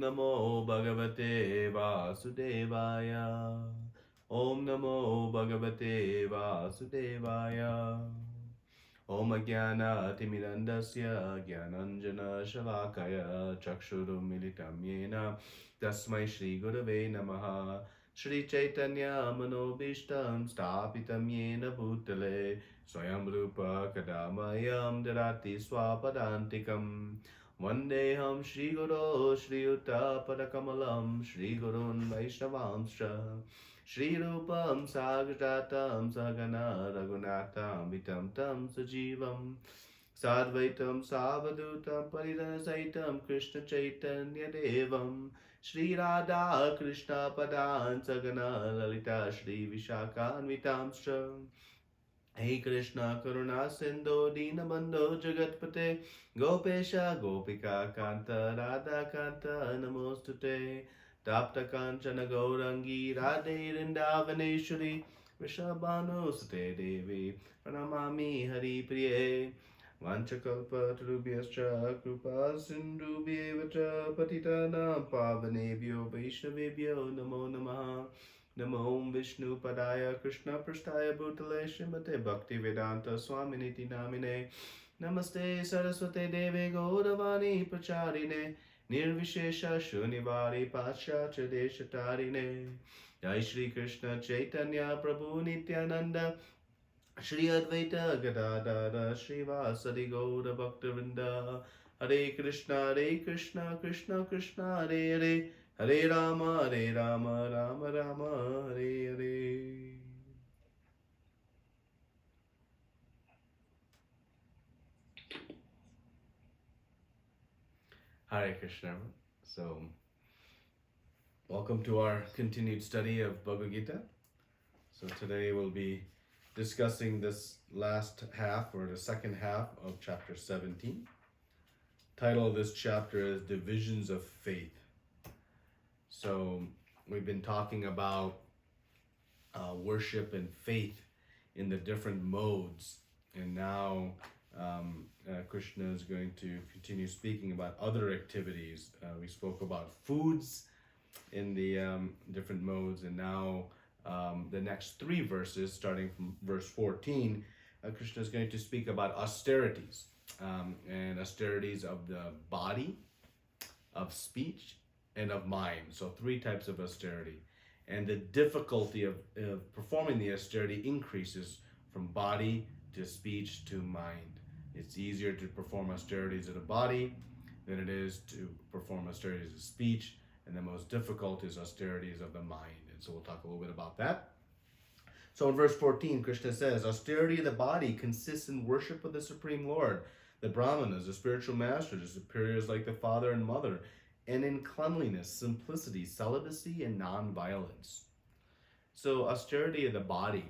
Namo Bhagavate Vasudevaya. Om Namo Bhagavate Vasudevaya. Om Jnana Timirandasya Jnananjana Shalakaya Chakshurum Militam Yena Tasmai Shri Gurave Namaha. Shri Chaitanya Manobishtam Stapitam Yena Bhutale Swayam Rupa Kadamayam Darati Swapadantikam Vandeham Shri Guru Shri Uta Padakamalam Shri Gurun Vaishnavamsha Shri Rupam Sagratam Sagana Raghunatam Vitam Tam Sajivam Sadvaitam Savadutam Paridasaitam Krishna Chaitanya Devam Shri Radha Krishna Padan Sagana Lalita Shri Vishakhanvitamsha Hey Krishna Karuna Sindhu Dinabandhu Jagatpate Gopesha Gopika Kanta Radha Kanta Namostute Tapta Kanchana Gaurangi Radhe Rindavaneshwari Vrishabhanu Sute Devi Pranamami Hari Priye Vanchakalpa Tarubhyascha Krupa Sindhubhyevacha Patitanam Pavanebhyo Vaishnavebhyo Namo Namaha Namo Vishnu Padaya Krishna Prasthaya Bhutale Srimate Bhakti Vedanta Swaminiti Namine Namaste Saraswate Deve Gauravani Pracharine Nirvishesha Shunivari Paschatya Deshatarine Jai Shri Krishna Chaitanya Prabhu Nityananda Shri Advaita Gadadara Srivasadi Gaura Bhaktavinda Hare Krishna Krishna Krishna Hare Hare Hare Rama Rama Rama Hare Hare. Hare Krishna. So, welcome to our continued study of Bhagavad Gita. So today we'll be discussing this last half or the second half of chapter 17. Title of this chapter is Divisions of Faith. So we've been talking about worship and faith in the different modes, and now Krishna is going to continue speaking about other activities. We spoke about foods in the different modes, and now the next three verses, starting from verse 14, Krishna is going to speak about austerities, and austerities of the body, of speech, and of mind. So three types of austerity. And the difficulty of performing the austerity increases from body to speech to mind. It's easier to perform austerities of the body than it is to perform austerities of speech, and the most difficult is austerities of the mind. And so we'll talk a little bit about that. So in verse 14, Krishna says, austerity of the body consists in worship of the Supreme Lord, the Brahmanas, the spiritual masters, the superiors like the father and mother, and in cleanliness, simplicity, celibacy, and non-violence. So austerity of the body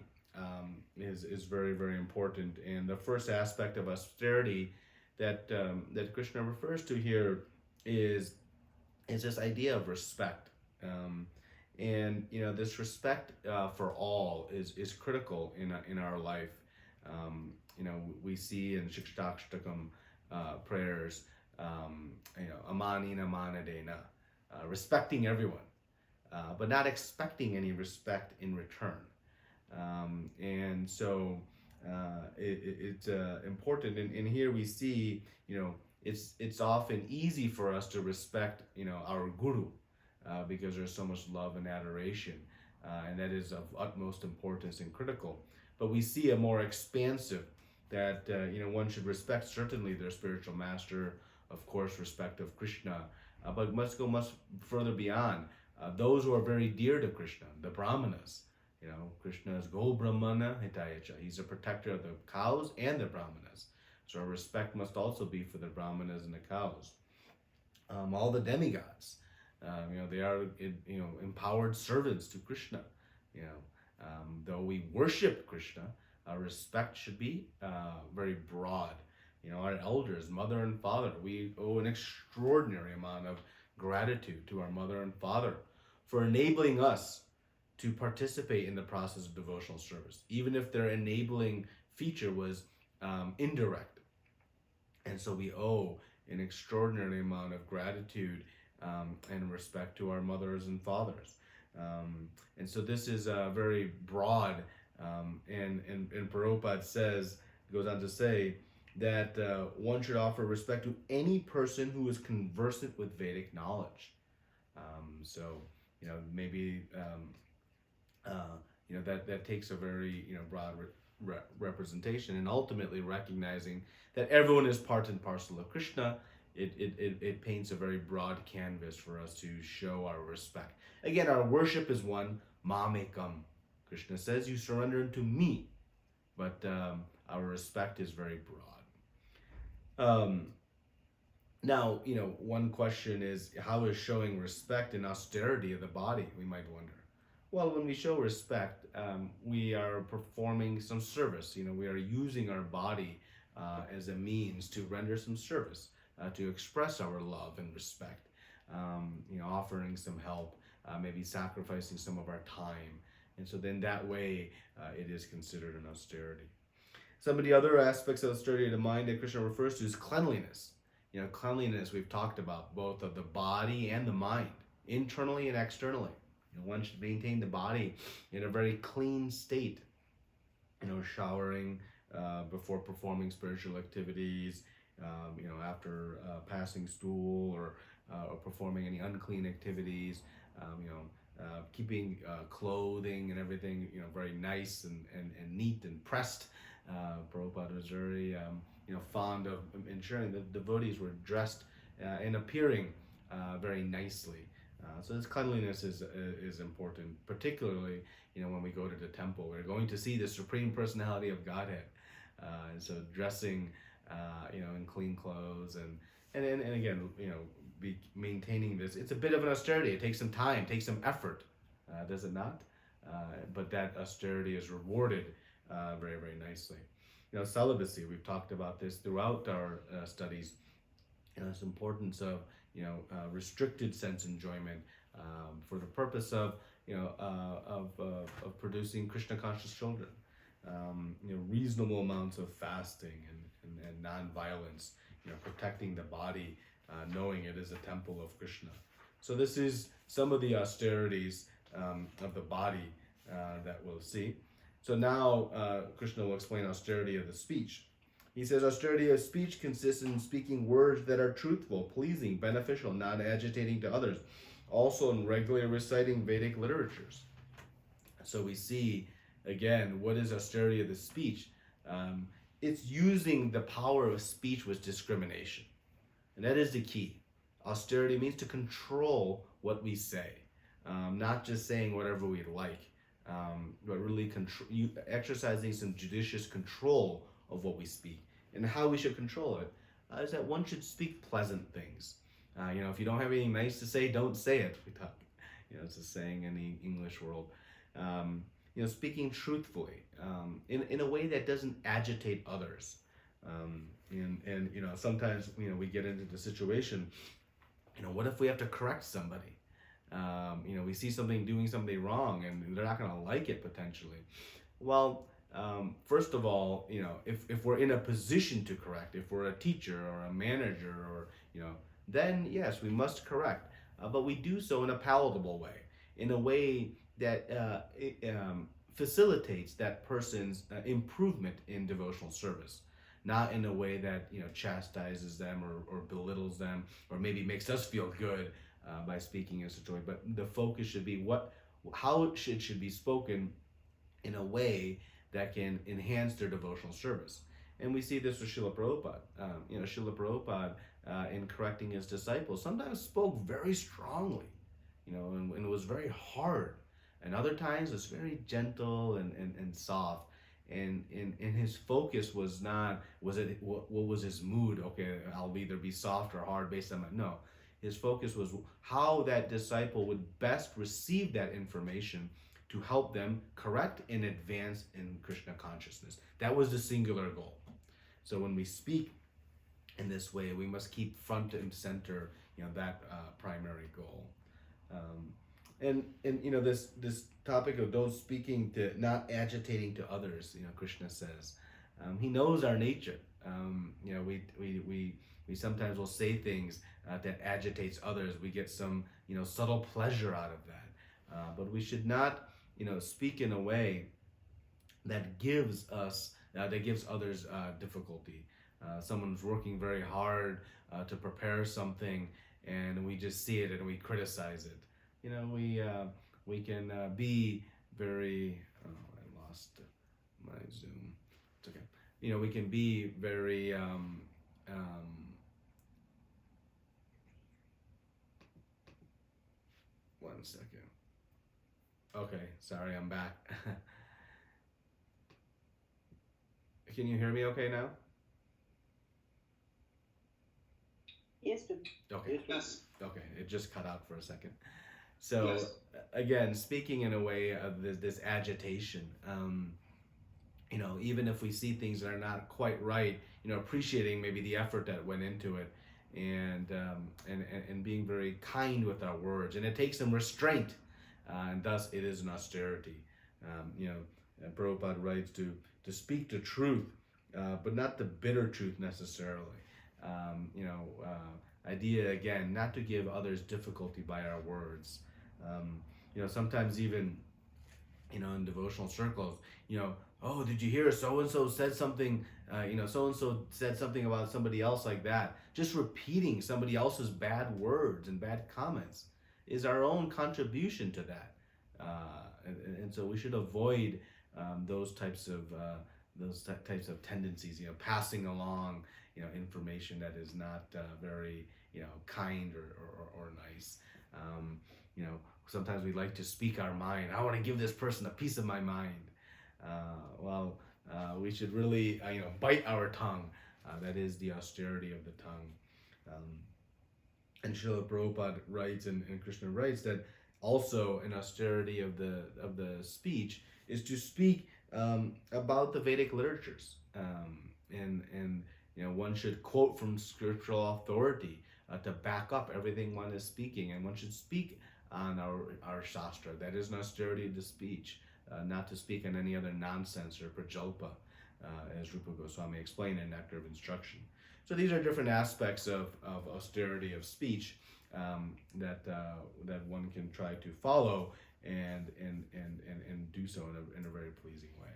is very, very important. And the first aspect of austerity that Krishna refers to here is this idea of respect. And you know, this respect for all is critical in our life. You know, we see in Shikshatakshtakam prayers, you know, amanina manadena, respecting everyone, but not expecting any respect in return. And so it's important. And here we see, you know, it's often easy for us to respect, you know, our guru, because there's so much love and adoration, and that is of utmost importance and critical. But we see a more expansive that you know, one should respect certainly their spiritual master, of course, respect of Krishna, but must go much further beyond those who are very dear to Krishna, the Brahmanas. You know, Krishna is Go Brahmana Hitayacha. He's a protector of the cows and the Brahmanas. So our respect must also be for the Brahmanas and the cows. All the demigods, you know, they are, you know, empowered servants to Krishna. You know, though we worship Krishna, our respect should be very broad. You know, our elders, mother and father, we owe an extraordinary amount of gratitude to our mother and father for enabling us to participate in the process of devotional service, even if their enabling feature was indirect. And so we owe an extraordinary amount of gratitude and respect to our mothers and fathers. And so this is very broad, and Prabhupada goes on to say that one should offer respect to any person who is conversant with Vedic knowledge. So, maybe, that takes a very, broad representation, and ultimately recognizing that everyone is part and parcel of Krishna. It paints a very broad canvas for us to show our respect. Again, our worship is one, mamekam. Krishna says, you surrender unto me. But our respect is very broad. Now, one question is, how is showing respect and austerity of the body, we might wonder. Well, when we show respect, we are performing some service. We are using our body as a means to render some service, to express our love and respect, offering some help, maybe sacrificing some of our time. And so then that way, it is considered an austerity. Some of the other aspects of austerity of the mind that Krishna refers to is cleanliness. Cleanliness we've talked about, both of the body and the mind, internally and externally. One should maintain the body in a very clean state. Showering before performing spiritual activities, after passing stool or performing any unclean activities, keeping clothing and everything, very nice and neat and pressed. Prabhupada was very, fond of ensuring that devotees were dressed and appearing very nicely. So this cleanliness is important, particularly, when we go to the temple. We're going to see the Supreme Personality of Godhead. And so dressing, in clean clothes and again, be maintaining this. It's a bit of an austerity. It takes some time, takes some effort, does it not? But that austerity is rewarded very, very nicely. Celibacy, we've talked about this throughout our studies. This importance of restricted sense enjoyment for the purpose of producing Krishna conscious children. Reasonable amounts of fasting and non-violence. Protecting the body, knowing it is a temple of Krishna. So this is some of the austerities of the body that we'll see. So now Krishna will explain austerity of the speech. He says, austerity of speech consists in speaking words that are truthful, pleasing, beneficial, not agitating to others. Also in regularly reciting Vedic literatures. So we see, again, what is austerity of the speech? It's using the power of speech with discrimination. And that is the key. Austerity means to control what we say. Not just saying whatever we like, but really exercising some judicious control of what we speak. And how we should control it is that one should speak pleasant things. If you don't have anything nice to say, don't say it. We talk, it's a saying in the English world. Speaking truthfully, in a way that doesn't agitate others. And sometimes, we get into the situation, what if we have to correct somebody? We see something doing something wrong and they're not going to like it potentially. Well, first of all, if we're in a position to correct, if we're a teacher or a manager or, then yes, we must correct. But we do so in a palatable way, in a way that facilitates that person's improvement in devotional service. Not in a way that, chastises them or belittles them or maybe makes us feel good by speaking in such a way. But the focus should be how it should be spoken in a way that can enhance their devotional service. And we see this with Srila Prabhupada. Srila Prabhupada, in correcting his disciples, sometimes spoke very strongly, and it was very hard. And other times it was very gentle and soft. And his focus was not, what was his mood? Okay, I'll either be soft or hard based on that. No, his focus was how that disciple would best receive that information to help them correct and advance in Krishna consciousness. That was the singular goal. So when we speak in this way, we must keep front and center, that primary goal. And this topic of those speaking to not agitating to others, Krishna says, he knows our nature. We sometimes will say things that agitates others. We get some, subtle pleasure out of that. But we should not, speak in a way that gives others difficulty. Someone's working very hard to prepare something, and we just see it and we criticize it. We can be very. Oh, I lost my Zoom. It's okay. We can be very. One second. Okay, sorry, I'm back. Can you hear me okay now? Yes, Okay. Yes. Okay, it just cut out for a second. So Yes. again, speaking in a way of this agitation, even if we see things that are not quite right, appreciating maybe the effort that went into it, and being very kind with our words, and it takes some restraint, and thus it is an austerity. Prabhupada writes to speak the truth, but not the bitter truth necessarily. Idea again, not to give others difficulty by our words. Sometimes even, in devotional circles, oh, did you hear so and so said something? So and so said something about somebody else like that. Just repeating somebody else's bad words and bad comments is our own contribution to that, and so we should avoid those types of tendencies. Passing along information that is not very kind or nice. Sometimes we like to speak our mind. I want to give this person a piece of my mind. We should really bite our tongue. That is the austerity of the tongue. And Srila Prabhupada writes, and Krishna writes, that also an austerity of the speech is to speak about the Vedic literatures, and one should quote from scriptural authority to back up everything one is speaking, and one should speak on our shastra. That is an austerity of the speech, not to speak on any other nonsense or prajalpa, as Rupa Goswami explained in Nectar of Instruction. So these are different aspects of austerity of speech that one can try to follow and do so in a very pleasing way.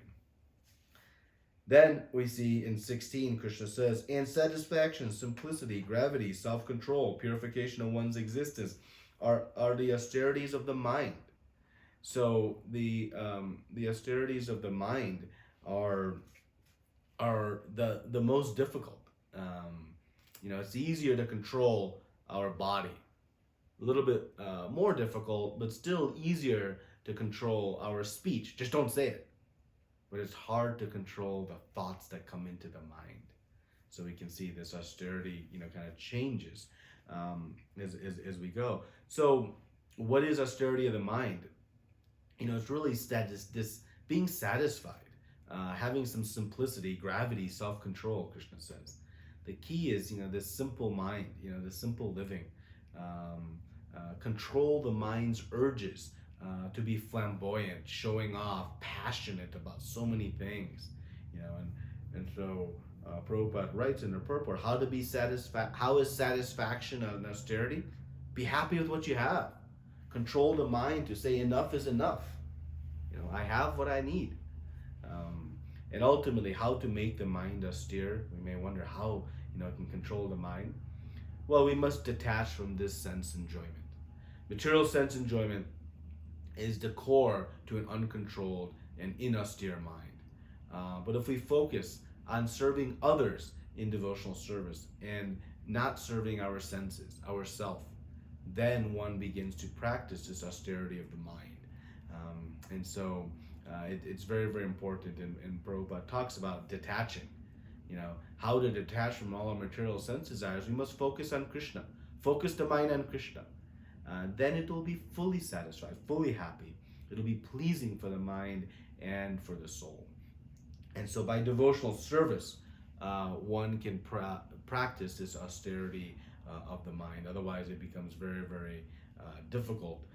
Then we see in 16, Krishna says, and satisfaction, simplicity, gravity, self-control, purification of one's existence are the austerities of the mind. So the austerities of the mind are the most difficult. It's easier to control our body. A little bit more difficult, but still easier to control our speech. Just don't say it. But it's hard to control the thoughts that come into the mind. So we can see this austerity, kind of changes as we go. So what is austerity of the mind? It's really this being satisfied, having some simplicity, gravity, self-control, Krishna says. The key is, this simple mind, this simple living. Control the mind's urges to be flamboyant, showing off, passionate about so many things, and so Prabhupada writes in the purport, how is satisfaction an austerity? Be happy with what you have. Control the mind to say enough is enough. I have what I need. And ultimately, how to make the mind austere? We may wonder how it can control the mind. Well, we must detach from this sense enjoyment. Material sense enjoyment is the core to an uncontrolled and inaustere mind. But if we focus on serving others in devotional service and not serving our senses, ourself, then one begins to practice this austerity of the mind. And so it's very, very important. And Prabhupada talks about detaching. How to detach from all our material sense desires. We must focus on Krishna. Focus the mind on Krishna. Then it will be fully satisfied, fully happy. It'll be pleasing for the mind and for the soul. And so by devotional service, one can practice this austerity of the mind. Otherwise, it becomes very, very difficult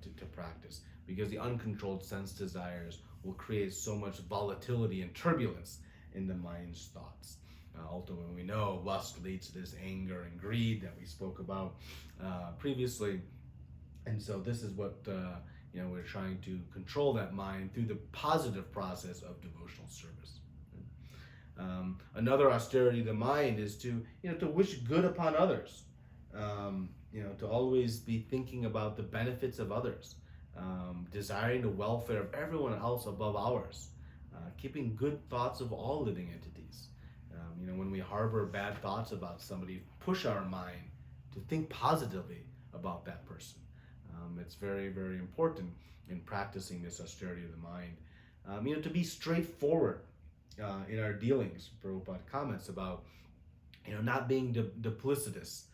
to practice, because the uncontrolled sense desires will create so much volatility and turbulence in the mind's thoughts. Ultimately, we know lust leads to this anger and greed that we spoke about previously. And so this is what we're trying to control that mind through the positive process of devotional service. Another austerity of the mind is to wish good upon others. To always be thinking about the benefits of others, desiring the welfare of everyone else above ours, keeping good thoughts of all living entities. When we harbor bad thoughts about somebody, push our mind to think positively about that person. It's very, very important in practicing this austerity of the mind. To be straightforward in our dealings. Prabhupada comments about not being duplicitous.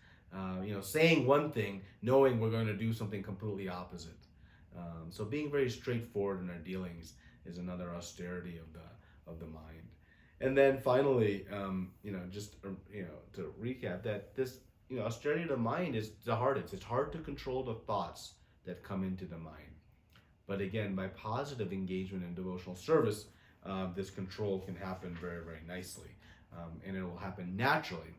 Saying one thing, knowing we're going to do something completely opposite. So being very straightforward in our dealings is another austerity of the mind. And then finally, to recap that this austerity of the mind is the hardest. It's hard to control the thoughts that come into the mind. But again, by positive engagement in devotional service, this control can happen very, very nicely. And it will happen naturally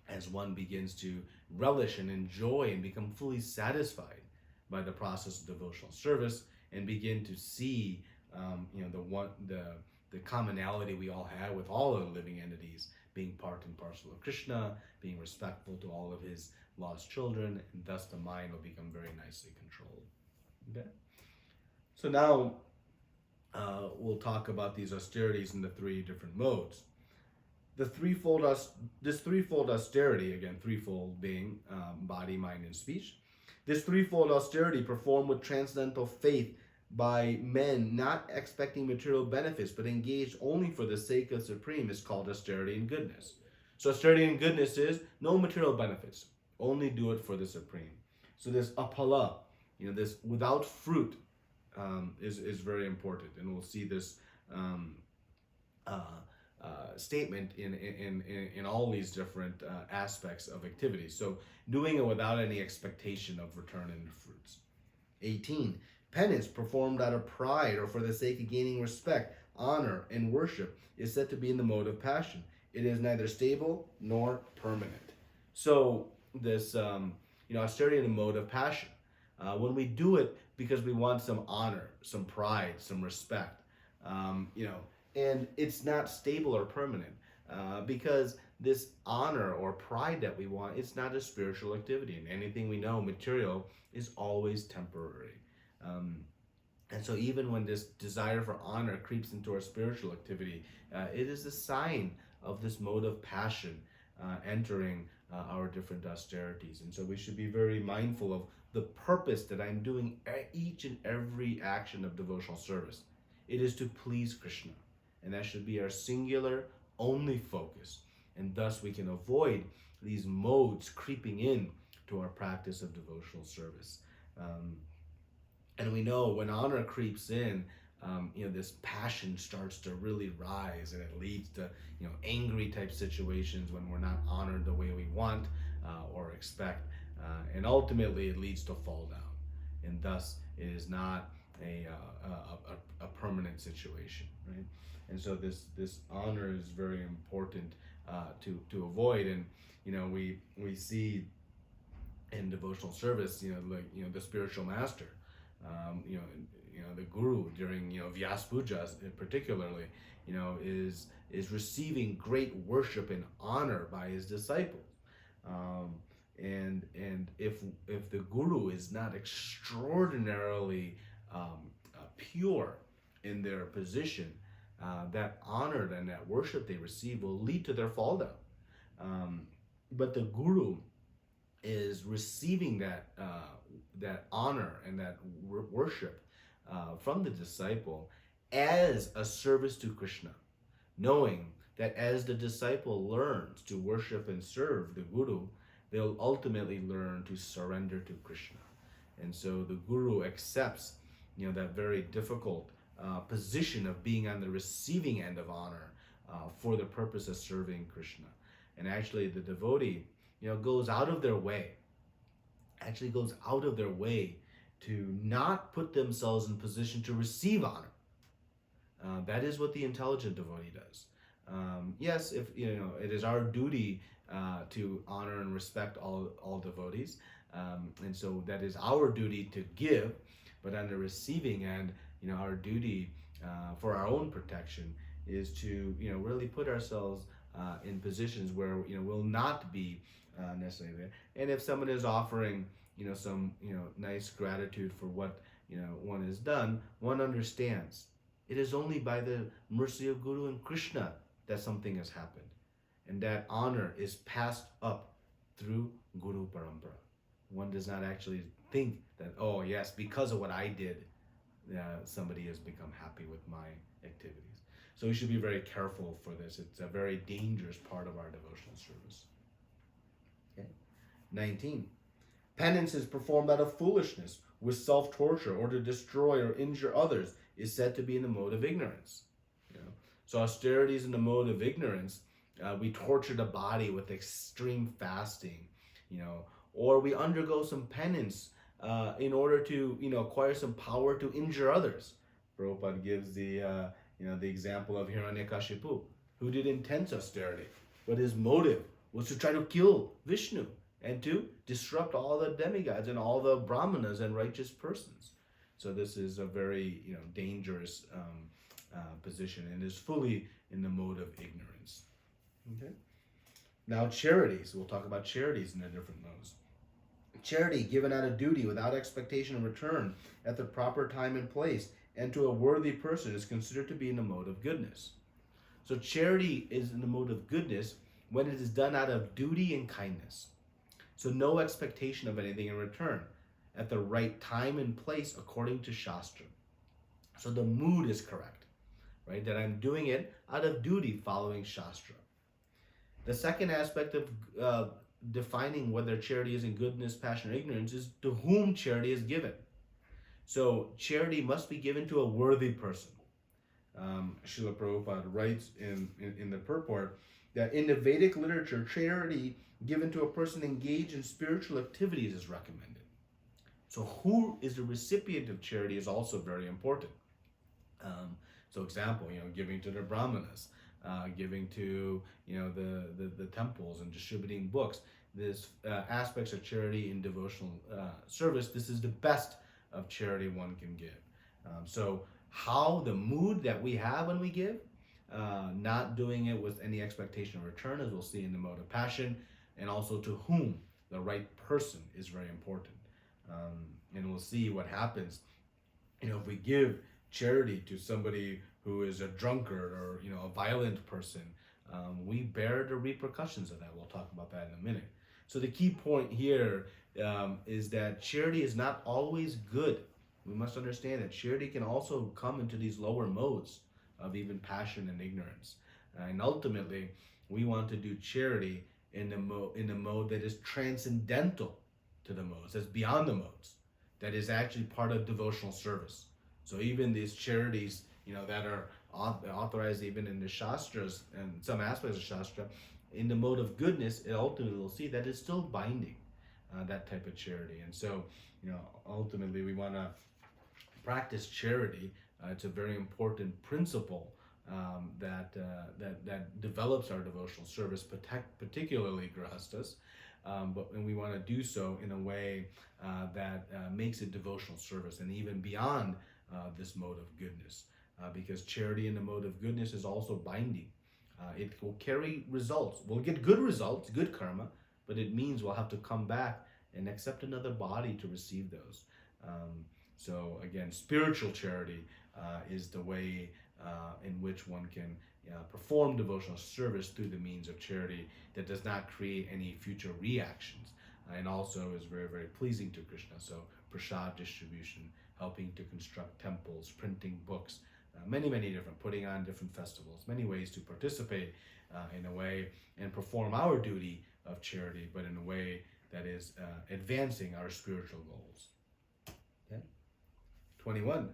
as one begins to relish and enjoy and become fully satisfied by the process of devotional service, and begin to see the commonality we all have with all of the living entities, being part and parcel of Krishna, being respectful to all of his lost children, and thus the mind will become very nicely controlled. Okay? So now we'll talk about these austerities in the three different modes. This threefold austerity, again, threefold being body, mind, and speech. This threefold austerity performed with transcendental faith by men not expecting material benefits but engaged only for the sake of Supreme is called austerity and goodness. So austerity and goodness is no material benefits, only do it for the Supreme. So this apala, this without fruit, is very important, and we'll see this statement in all these different aspects of activity. So doing it without any expectation of return in fruits. 18. Penance performed out of pride or for the sake of gaining respect, honor, and worship is said to be in the mode of passion. It is neither stable nor permanent. So this austerity in the mode of passion. When we do it because we want some honor, some pride, some respect, and it's not stable or permanent, because this honor or pride that we want, it's not a spiritual activity. And anything we know, material, is always temporary. And so even when this desire for honor creeps into our spiritual activity, it is a sign of this mode of passion entering our different austerities. And so we should be very mindful of the purpose that I'm doing each and every action of devotional service. It is to please Krishna. And that should be our singular, only focus. And thus we can avoid these modes creeping in to our practice of devotional service. And we know when honor creeps in, this passion starts to really rise, and it leads to, angry type situations when we're not honored the way we want or expect. And ultimately it leads to fall down. And thus it is not a permanent situation, right? And so this honor is very important to avoid. And we see in devotional service, the spiritual master, the guru during Vyas Pujas particularly, is receiving great worship and honor by his disciples. And if the guru is not extraordinarily pure in their position, that honor and that worship they receive will lead to their fall down. But the guru is receiving that honor and that worship from the disciple as a service to Krishna, knowing that as the disciple learns to worship and serve the guru, they'll ultimately learn to surrender to Krishna. And so the guru accepts that very difficult position of being on the receiving end of honor for the purpose of serving Krishna. And actually the devotee goes out of their way to not put themselves in position to receive honor. That is what the intelligent devotee does. Yes, if it is our duty to honor and respect all devotees, and so that is our duty to give. But on the receiving end, our duty for our own protection is to really put ourselves in positions where we'll not be necessarily there. And if someone is offering some nice gratitude for what one has done, one understands it is only by the mercy of Guru and Krishna that something has happened, and that honor is passed up through Guru Parampara. One does not actually think that, oh yes, because of what I did, somebody has become happy with my activities. So we should be very careful for this. It's a very dangerous part of our devotional service. Okay. 19. Penance is performed out of foolishness, with self-torture, or to destroy or injure others, is said to be in the mode of ignorance. So austerity is in the mode of ignorance. We torture the body with extreme fasting, or we undergo some penance in order to acquire some power to injure others. Prabhupada gives the example of Hiranyakashipu, who did intense austerity, but his motive was to try to kill Vishnu and to disrupt all the demigods and all the brahmanas and righteous persons. So this is a very dangerous position, and is fully in the mode of ignorance. Okay. Now charities. We'll talk about charities in the different modes. Charity given out of duty without expectation of return at the proper time and place and to a worthy person is considered to be in the mode of goodness. So charity is in the mode of goodness when it is done out of duty and kindness. So no expectation of anything in return, at the right time and place according to Shastra. So the mood is correct, right? That I'm doing it out of duty following Shastra. The second aspect of defining whether charity is in goodness, passion, or ignorance is to whom charity is given. So charity must be given to a worthy person. Srila Prabhupada writes in the purport that in the Vedic literature, charity given to a person engaged in spiritual activities is recommended. So who is the recipient of charity is also very important. So example, giving to the brahmanas, giving to the temples and distributing books. This aspects of charity in devotional service. This is the best of charity one can give. So how the mood that we have when we give, not doing it with any expectation of return, as we'll see in the mode of passion, and also to whom, the right person, is very important. And we'll see what happens if we give charity to somebody who is a drunkard or a violent person. We bear the repercussions of that. We'll talk about that in a minute. So the key point here is that charity is not always good. We must understand that charity can also come into these lower modes of even passion and ignorance. And ultimately, we want to do charity in the mode that is transcendental to the modes, that's beyond the modes, that is actually part of devotional service. So even these charities, that are authorized even in the Shastras and some aspects of Shastra, in the mode of goodness, it ultimately will see that it's still binding, that type of charity. And so, ultimately we want to practice charity. It's a very important principle that develops our devotional service, particularly grihastas, and we want to do so in a way that makes it devotional service and even beyond this mode of goodness, because charity in the mode of goodness is also binding. It will carry results. We'll get good results, good karma, but it means we'll have to come back and accept another body to receive those. So again, spiritual charity is the way in which one can perform devotional service through the means of charity that does not create any future reactions, and also is very, very pleasing to Krishna. So prasad distribution, helping to construct temples, printing books, many different, putting on different festivals, many ways to participate in a way and perform our duty of charity, but in a way that is advancing our spiritual goals. Okay. 21.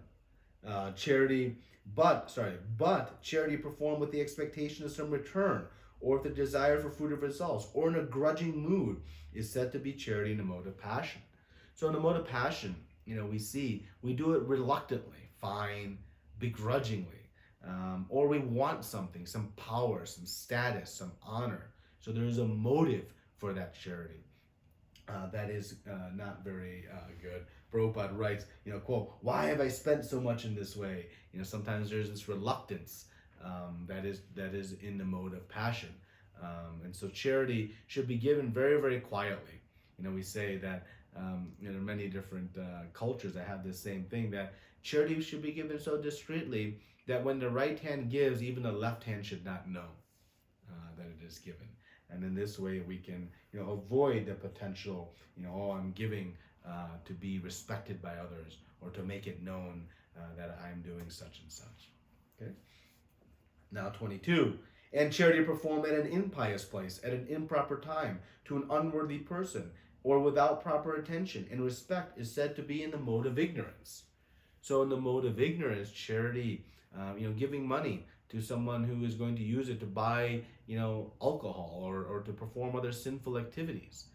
But charity performed with the expectation of some return, or with the desire for fruit of results, or in a grudging mood, is said to be charity in the mode of passion. So in the mode of passion, we do it reluctantly, fine, begrudgingly. or we want something, some power, some status, some honor. So there is a motive for that charity. That is not very good. Prabhupada writes, quote, why have I spent so much in this way? Sometimes there's this reluctance that is in the mode of passion. And so charity should be given very, very quietly. We say that many different cultures that have this same thing, that charity should be given so discreetly that when the right hand gives, even the left hand should not know that it is given. And in this way, we can avoid the potential, oh, I'm giving to be respected by others, or to make it known that I'm doing such and such. Okay. Now 22. And charity performed at an impious place, at an improper time, to an unworthy person, or without proper attention and respect, is said to be in the mode of ignorance. So in the mode of ignorance, charity, giving money to someone who is going to use it to buy, alcohol, or to perform other sinful activities.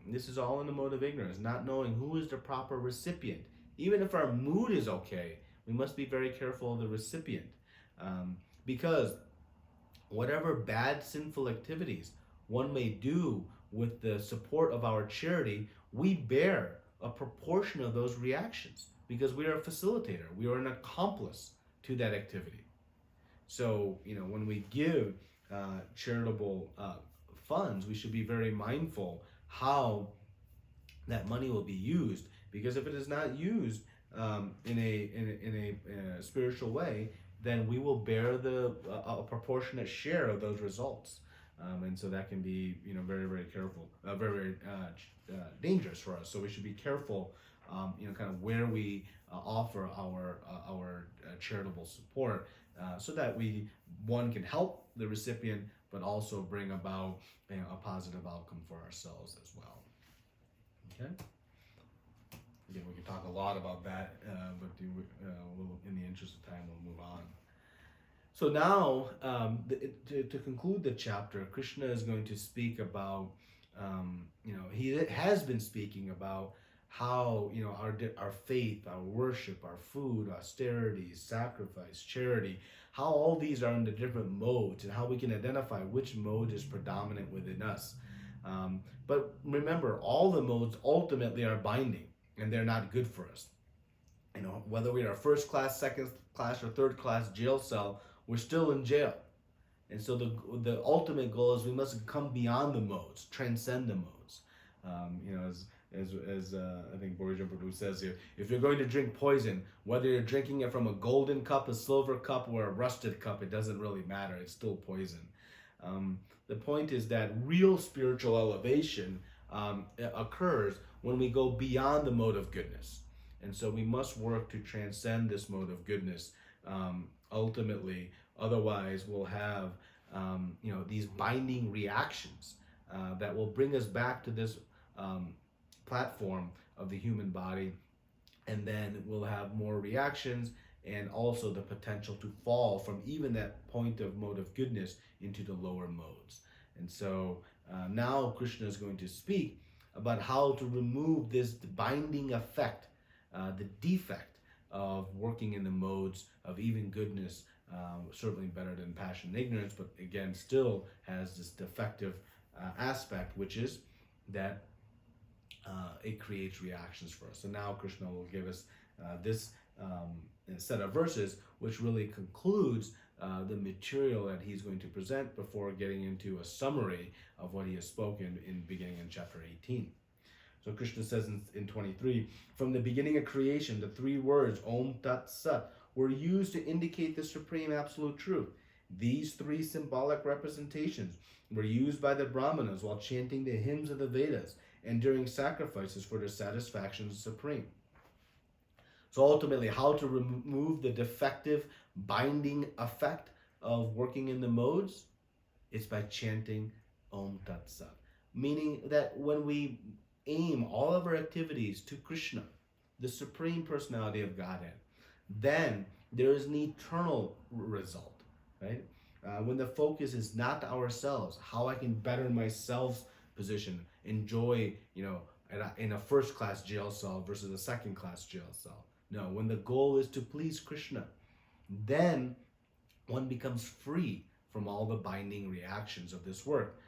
This is all in the mode of ignorance, not knowing who is the proper recipient. Even if our mood is okay, we must be very careful of the recipient. Because whatever bad sinful activities one may do with the support of our charity, we bear a proportion of those reactions, because we are a facilitator, we are an accomplice to that activity. So, when we give charitable funds, we should be very mindful how that money will be used, because if it is not used in a spiritual way, then we will bear a proportionate share of those results. And so that can be, very, very careful, very dangerous for us. So we should be careful, kind of where we offer our charitable support, so that one can help the recipient, but also bring about a positive outcome for ourselves as well. Okay. Again, we can talk a lot about that, but in the interest of time, we'll move on. So now, to conclude the chapter, Krishna is going to speak about, he has been speaking about how, our faith, our worship, our food, austerity, sacrifice, charity, how all these are in the different modes, and how we can identify which mode is predominant within us. But remember, all the modes ultimately are binding, and they're not good for us. Whether we are first class, second class, or third class jail cell, we're still in jail. And so the ultimate goal is we must come beyond the modes, transcend the modes. As I think Boris Prabhu says here, if you're going to drink poison, whether you're drinking it from a golden cup, a silver cup, or a rusted cup, it doesn't really matter. It's still poison. The point is that real spiritual elevation occurs when we go beyond the mode of goodness. And so we must work to transcend this mode of goodness ultimately. Otherwise, we'll have these binding reactions that will bring us back to this platform of the human body, and then we'll have more reactions, and also the potential to fall from even that point of mode of goodness into the lower modes. And so now Krishna is going to speak about how to remove this binding effect, the defect of working in the modes of even goodness, certainly better than passion and ignorance, but again still has this defective aspect, which is that it creates reactions for us. So now Krishna will give us this set of verses, which really concludes the material that he's going to present before getting into a summary of what he has spoken beginning in chapter 18. So Krishna says in 23, from the beginning of creation, the three words Om Tat Sat were used to indicate the supreme absolute truth. These three symbolic representations were used by the Brahmanas while chanting the hymns of the Vedas and during sacrifices for the satisfaction of the Supreme. So ultimately, how to remove the defective binding effect of working in the modes? It's by chanting Om Tat Sat. Meaning that when we aim all of our activities to Krishna, the Supreme Personality of Godhead, then there is an eternal result, right? When the focus is not ourselves, how I can better myself's position, enjoy, in a first-class jail cell versus a second-class jail cell. No, when the goal is to please Krishna, then one becomes free from all the binding reactions of this work.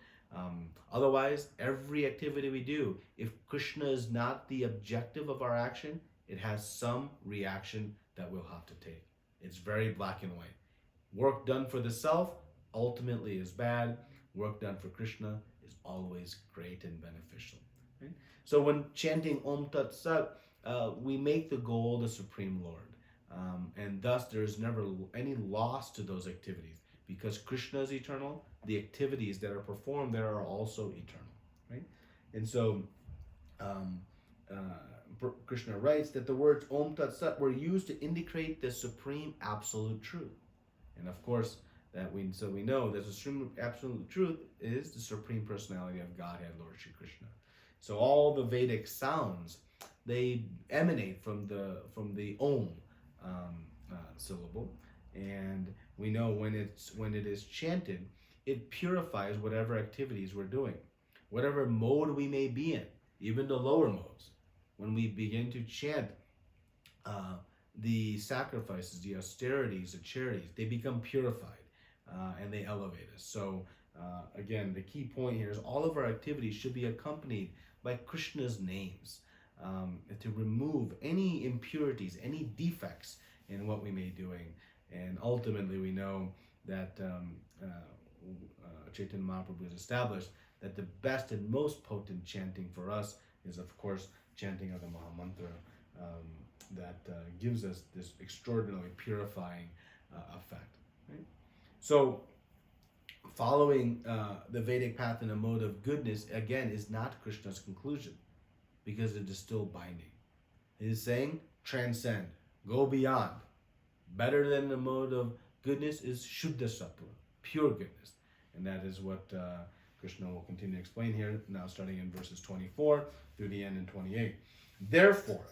Otherwise, every activity we do, if Krishna is not the objective of our action, it has some reaction that we'll have to take. It's very black and white. Work done for the self ultimately is bad. Work done for Krishna is always great and beneficial. Right? So when chanting Om Tat Sat, we make the goal the Supreme Lord. And thus there's never any loss to those activities. Because Krishna is eternal, the activities that are performed there are also eternal. Right? And so Krishna writes that the words Om Tat Sat were used to indicate the supreme absolute truth. And of course, we know that the supreme absolute truth is the Supreme Personality of Godhead, Lord Shri Krishna. So all the Vedic sounds, they emanate from the Om syllable, and we know when it is chanted, it purifies whatever activities we're doing, whatever mode we may be in, even the lower modes. When we begin to chant the sacrifices, the austerities, the charities, they become purified and they elevate us. So again, the key point here is all of our activities should be accompanied by Krishna's names to remove any impurities, any defects in what we may be doing. And ultimately, we know that Chaitanya Mahaprabhu has established that the best and most potent chanting for us is, of course, chanting of the Mahamantra that gives us this extraordinarily purifying effect. Right? So, following the Vedic path in a mode of goodness, again, is not Krishna's conclusion, because it is still binding. It is saying, transcend, go beyond. Better than the mode of goodness is Shuddha Sattva, pure goodness. And that is what Krishna will continue to explain here, now starting in verses 24 through the end in 28. Therefore,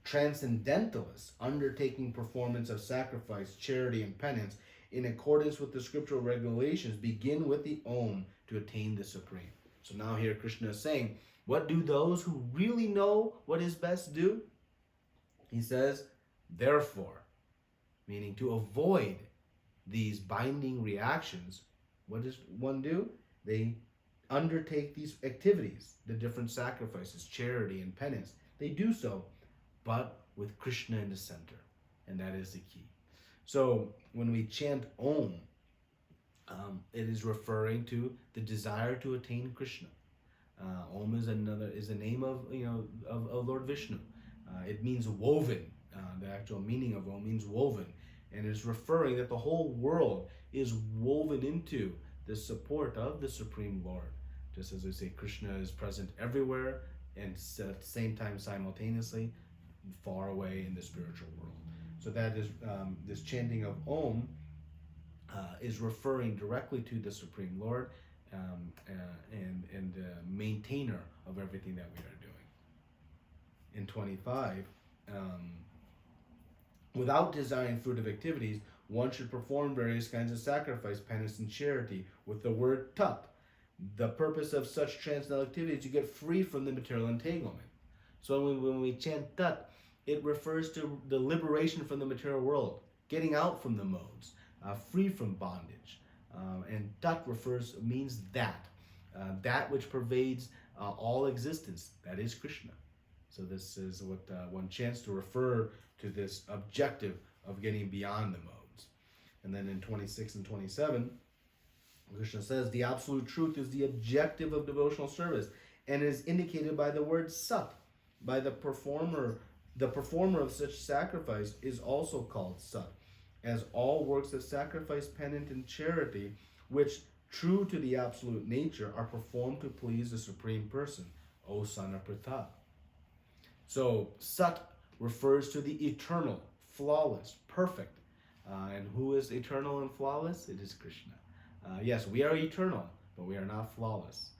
transcendentalists undertaking performance of sacrifice, charity, and penance in accordance with the scriptural regulations begin with the Om to attain the Supreme. So now here Krishna is saying, what do those who really know what is best do? He says, therefore, meaning to avoid these binding reactions, what does one do? They undertake these activities, the different sacrifices, charity, and penance. They do so, but with Krishna in the center, and that is the key. So when we chant Om, it is referring to the desire to attain Krishna. Om is a name of Lord Vishnu. It means woven. The actual meaning of Om means woven, and it's referring that the whole world is woven into the support of the Supreme Lord. Just as we say, Krishna is present everywhere, and at the same time, simultaneously, far away in the spiritual world. So that is this chanting of Om is referring directly to the Supreme Lord and the maintainer of everything that we are doing. In 25, without desiring fruitive activities, one should perform various kinds of sacrifice, penance, and charity with the word tat. The purpose of such transcendental activities is to get free from the material entanglement. So when we chant tat, it refers to the liberation from the material world, getting out from the modes, free from bondage. And tat means that which pervades all existence, that is Krishna. So this is what one chants to refer to this objective of getting beyond the modes. And then in 26 and 27, Krishna says, the absolute truth is the objective of devotional service and is indicated by the word sat. By the performer of such sacrifice is also called sat, as all works of sacrifice, penance, and charity, which, true to the absolute nature, are performed to please the Supreme Person, O son of Pratap. So, sat refers to the eternal, flawless, perfect. And who is eternal and flawless? It is Krishna. Yes, we are eternal, but we are not flawless,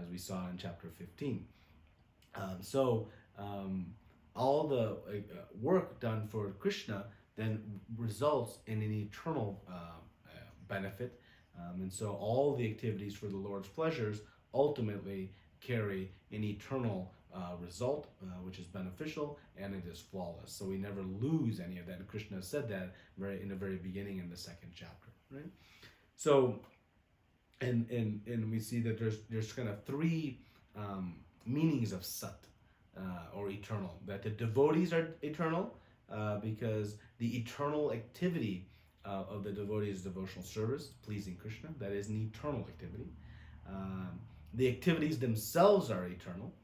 as we saw in chapter 15. All the work done for Krishna then results in an eternal benefit. And so all the activities for the Lord's pleasures ultimately carry an eternal result, which is beneficial, and it is flawless. So we never lose any of that. And Krishna said that in the very beginning in the second chapter, right? So, and we see that there's kind of three meanings of sat, or eternal. That the devotees are eternal, because the eternal activity of the devotee is devotional service, pleasing Krishna. That is an eternal activity. The activities themselves are eternal,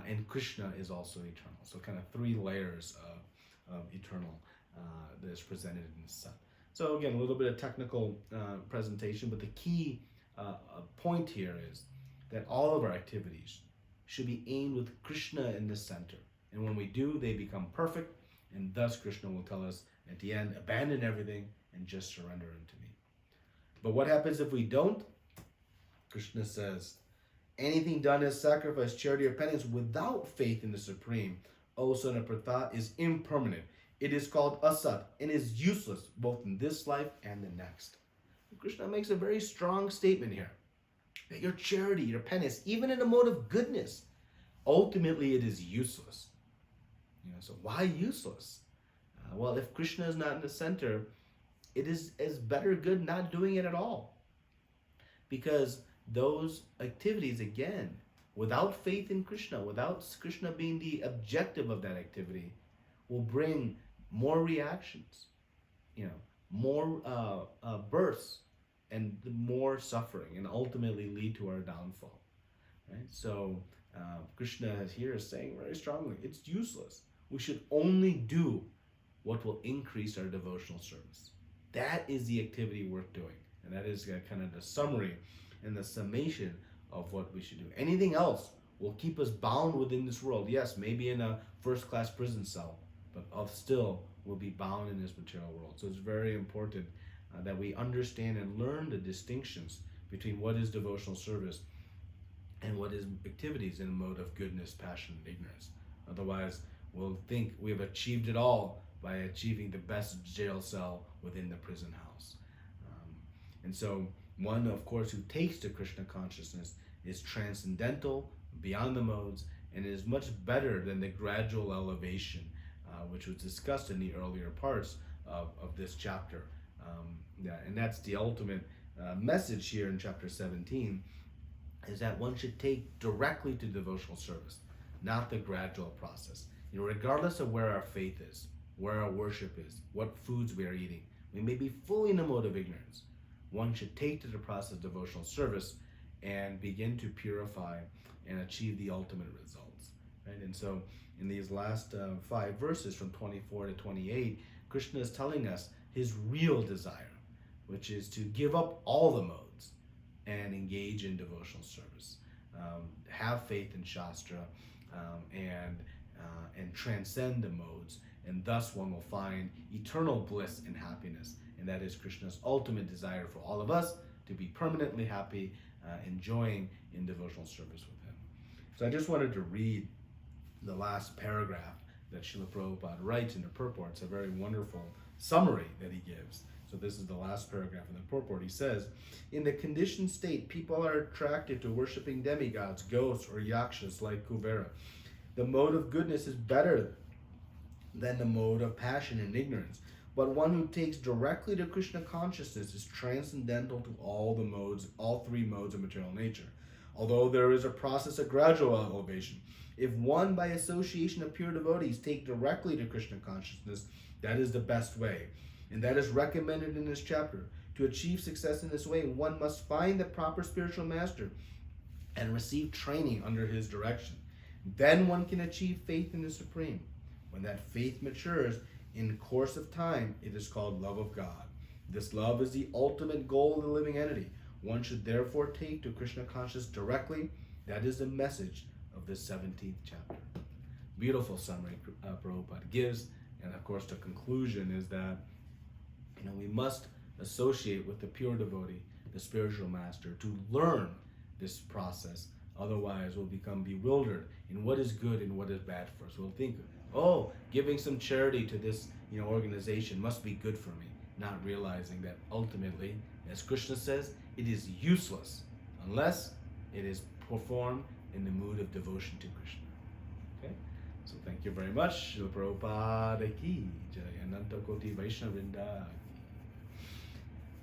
and Krishna is also eternal. So kind of three layers of eternal that is presented in the Sat. So again, a little bit of technical presentation, but the key point here is that all of our activities should be aimed with Krishna in the center. And when we do, they become perfect, and thus Krishna will tell us at the end, abandon everything and just surrender unto me. But what happens if we don't? Krishna says, anything done as sacrifice, charity, or penance without faith in the Supreme, O son of Pratha, is impermanent. It is called asat and is useless both in this life and the next. Krishna makes a very strong statement here that your charity, your penance, even in a mode of goodness, ultimately it is useless. So why useless? Well, if Krishna is not in the center, it is better good not doing it at all. Because those activities, again, without faith in Krishna, without Krishna being the objective of that activity, will bring more reactions, more births, and more suffering, and ultimately lead to our downfall. Right? So Krishna here is saying very strongly, it's useless. We should only do what will increase our devotional service. That is the activity worth doing. And that is kind of the summary and the summation of what we should do. Anything else will keep us bound within this world. Yes, maybe in a first-class prison cell, but still will be bound in this material world. So it's very important that we understand and learn the distinctions between what is devotional service and what is activities in a mode of goodness, passion, and ignorance. Otherwise, we'll think we have achieved it all by achieving the best jail cell within the prison house. And so one, of course, who takes to Krishna consciousness is transcendental, beyond the modes, and is much better than the gradual elevation, which was discussed in the earlier parts of this chapter. And that's the ultimate message here in chapter 17, is that one should take directly to devotional service, not the gradual process. Regardless of where our faith is, where our worship is, what foods we are eating, we may be fully in a mode of ignorance. One should take to the process of devotional service and begin to purify and achieve the ultimate results. Right? And so in these last 5 verses from 24 to 28, Krishna is telling us his real desire, which is to give up all the modes and engage in devotional service. Have faith in Shastra, and transcend the modes, and thus one will find eternal bliss and happiness. And that is Krishna's ultimate desire for all of us, to be permanently happy, enjoying in devotional service with him. So I just wanted to read the last paragraph that Srila Prabhupada writes in the purport. It's a very wonderful summary that he gives. So this is the last paragraph in the purport. He says, in the conditioned state, people are attracted to worshiping demigods, ghosts, or yakshas like Kuvera. The mode of goodness is better than the mode of passion and ignorance. But one who takes directly to Krishna consciousness is transcendental to all the modes, all 3 modes of material nature. Although there is a process of gradual elevation, if one by association of pure devotees take directly to Krishna consciousness, that is the best way. And that is recommended in this chapter. To achieve success in this way, one must find the proper spiritual master and receive training under his direction. Then one can achieve faith in the Supreme. When that faith matures, in course of time, it is called love of God. This love is the ultimate goal of the living entity. One should therefore take to Krishna consciousness directly. That is the message of this 17th chapter. Beautiful summary Prabhupada gives. And of course, the conclusion is that we must associate with the pure devotee, the spiritual master, to learn this process. Otherwise, we'll become bewildered in what is good and what is bad for us. We'll think, giving some charity to this organization must be good for me, not realizing that ultimately, as Krishna says, it is useless unless it is performed in the mood of devotion to Krishna. you very much. Srila Prabhupada ki jai. Ananta Koti Vaishnavrinda ki.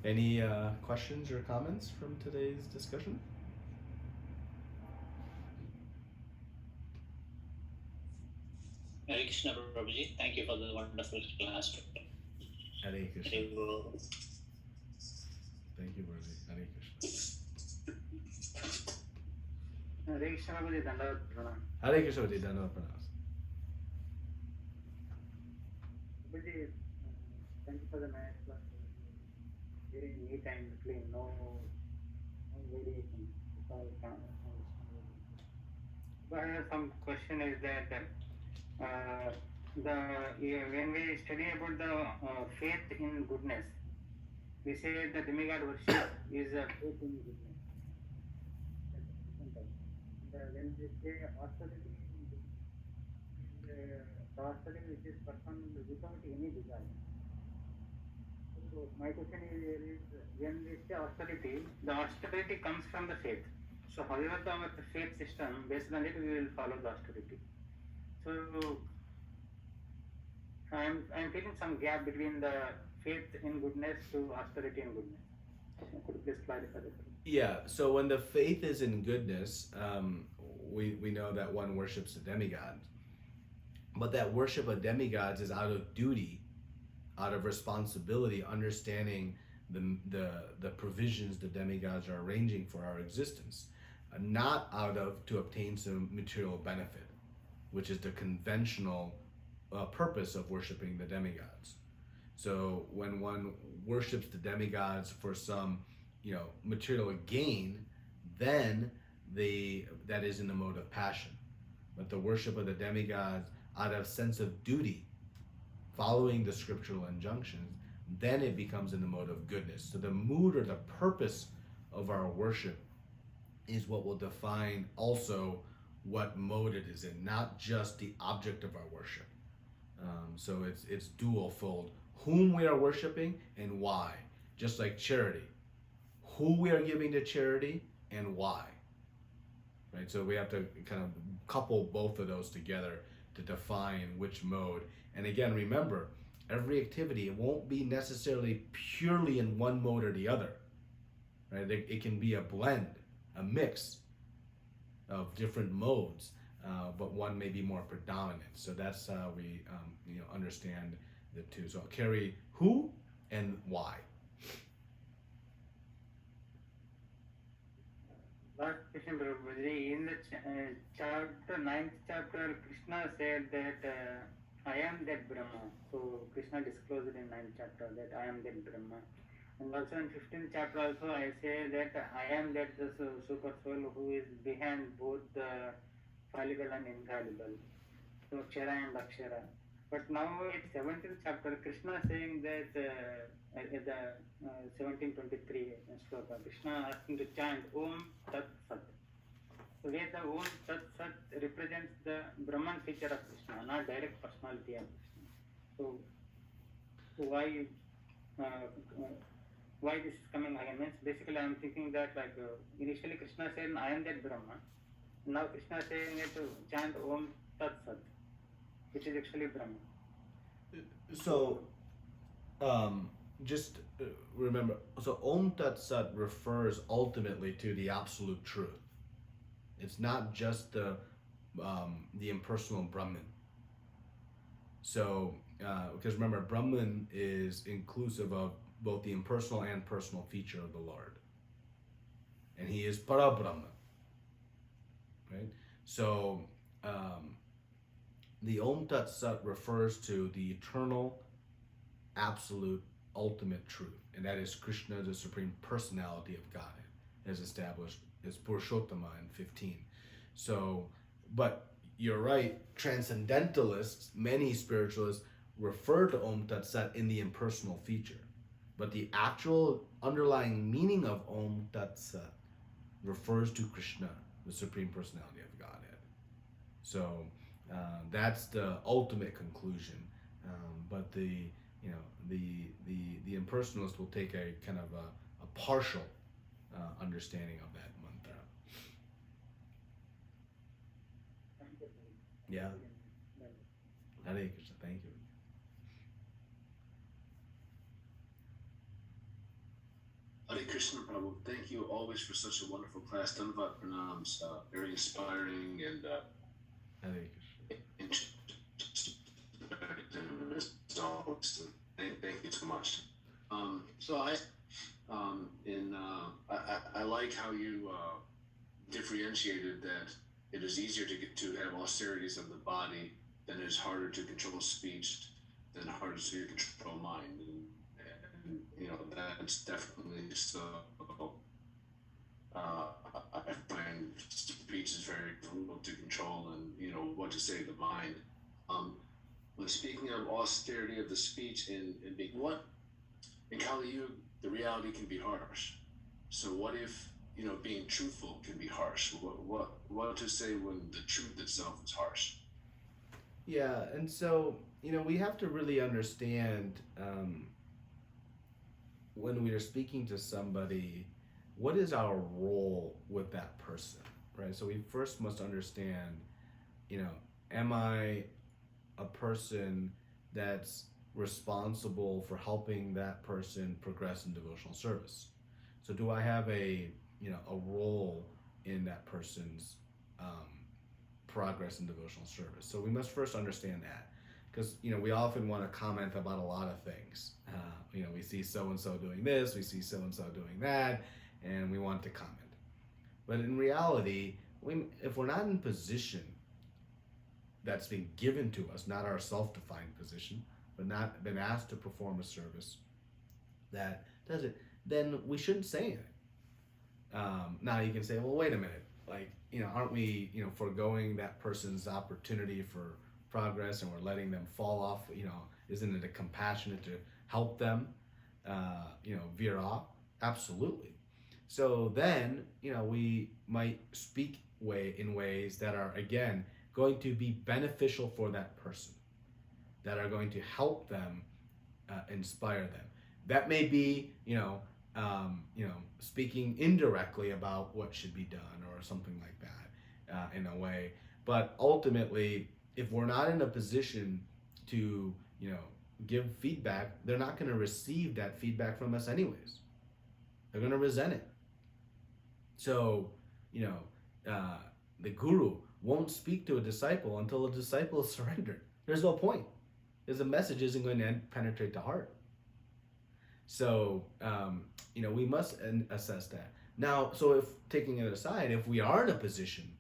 Any questions or comments from today's discussion? Hare Krishna Prabhuji, thank you for the wonderful class. Hare Krishna. Hare Krishna. Thank you, Burji. Hare Krishna. Hare Krishna Prabhuji, Dandavat Pranam. Hare Krishna, Burji. Dhanavad Pranam. Prabhuji, thank you for the nice class. Very neat and clean, no variation. It's all calm. But I have some question is that when we study about the faith in goodness, we say the demigod worship is a faith in goodness. When we say austerity, the austerity which is performed without any desire. So my question is when we say austerity, the austerity comes from the faith. So however our faith system, based on it, we will follow the austerity. So I'm feeling some gap between the faith in goodness to austerity in goodness. Could you please clarify that? Yeah, so when the faith is in goodness, we know that one worships a demigod. But that worship of demigods is out of duty, out of responsibility, understanding the provisions the demigods are arranging for our existence, not out of to obtain some material benefit, which is the conventional purpose of worshiping the demigods. So when one worships the demigods for some, material gain, then that is in the mode of passion. But the worship of the demigods out of sense of duty, following the scriptural injunctions, then it becomes in the mode of goodness. So the mood or the purpose of our worship is what will define also what mode it is in, not just the object of our worship. So it's dual-fold. Whom we are worshiping and why. Just like charity. Who we are giving to charity and why. Right? So we have to kind of couple both of those together to define which mode. And again, remember, every activity, it won't be necessarily purely in one mode or the other. Right? It can be a blend, a mix of different modes, but one may be more predominant. So that's how we understand the two. So I'll carry who and why. Last question, Prabhuji. In the chapter, 9th chapter, Krishna said that I am that Brahma. So Krishna disclosed in 9th chapter that I am that Brahma. And also in 15th chapter also I say that I am that the super soul who is behind both the fallible and infallible. So Kshara and Akshara. But now in 17th chapter, Krishna saying that at the 1723 sloka, Krishna asking to chant Om Tat Sat. So where the Om Tat Sat represents the Brahman feature of Krishna, not direct personality of Krishna. So why this is coming again? Means basically I am thinking that initially Krishna said I am that Brahma. Now Krishna saying it to chant Om Tat Sat, which is actually Brahma. So, just remember, so Om Tat Sat refers ultimately to the absolute truth. It's not just the impersonal Brahman. So, because remember, Brahman is inclusive of both the impersonal and personal feature of the Lord. And he is Para Brahman. Right? So, the Om Tat Sat refers to the eternal, absolute, ultimate truth. And that is Krishna, the Supreme Personality of Godhead, as established as Purushottama in 15. So, but you're right, transcendentalists, many spiritualists, refer to Om Tat Sat in the impersonal feature. But the actual underlying meaning of Om Tat Sat refers to Krishna, the Supreme Personality of Godhead. So that's the ultimate conclusion. But the impersonalist will take a kind of a partial understanding of that mantra. Hare Krishna. Thank you. Hare Krishna, Prabhu. Thank you always for such a wonderful class. Dhanavad pranams. Very inspiring and Hare Krishna. interesting results. Thank you so much. So I like how you differentiated that it is easier to have austerities of the body than it is harder to control speech, than harder to control mind. And you know, that's definitely so. I find speech is very difficult to control, and you know what to say to the mind. When speaking of austerity of the speech in being what in Kali Yuga, the reality can be harsh. So what if, you know, being truthful can be harsh? What to say when the truth itself is harsh? Yeah, and so, you know, we have to really understand when we are speaking to somebody, what is our role with that person, right? So we first must understand, you know, am I a person that's responsible for helping that person progress in devotional service? So do I have a role in that person's progress in devotional service? So we must first understand that, because you know we often want to comment about a lot of things. You know, we see so and so doing this, we see so and so doing that, and we want to comment. But in reality, if we're not in position that's been given to us, not our self-defined position, but not been asked to perform a service that does it, then we shouldn't say anything. Now you can say, well, wait a minute, like, you know, aren't we, you know, foregoing that person's opportunity for progress, and we're letting them fall off? You know, isn't it compassionate to help them, you know, veer off? Absolutely. So then, you know, we might speak in ways that are, again, going to be beneficial for that person, that are going to help them, inspire them. That may be, speaking indirectly about what should be done or something like that, in a way. But ultimately, if we're not in a position to, you know, give feedback, they're not going to receive that feedback from us anyways. They're going to resent it. So, you know, the guru won't speak to a disciple until a disciple is surrendered. There's no point, because the message isn't going to penetrate the heart. So, you know, we must assess that. Now, so if, taking it aside, if we are in a position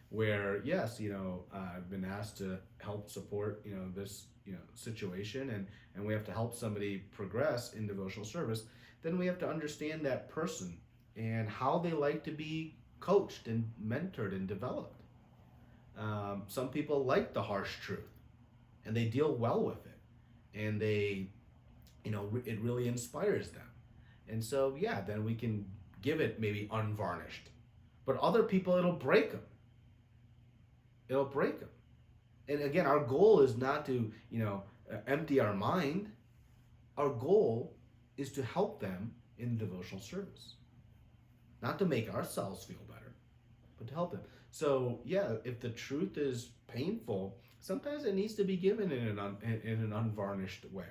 where, yes, you know, I've been asked to help support, you know, this, you know, situation, and we have to help somebody progress in devotional service, then we have to understand that person and how they like to be coached and mentored and developed. Some people like the harsh truth, and they deal well with it, and they, you know, it really inspires them. And so, yeah, then we can give it maybe unvarnished. But other people, it'll break them. It'll break them. And again, our goal is not to, you know, empty our mind. Our goal is to help them in devotional service. Not to make ourselves feel better, but to help them. So, yeah, if the truth is painful, sometimes it needs to be given in an unvarnished way.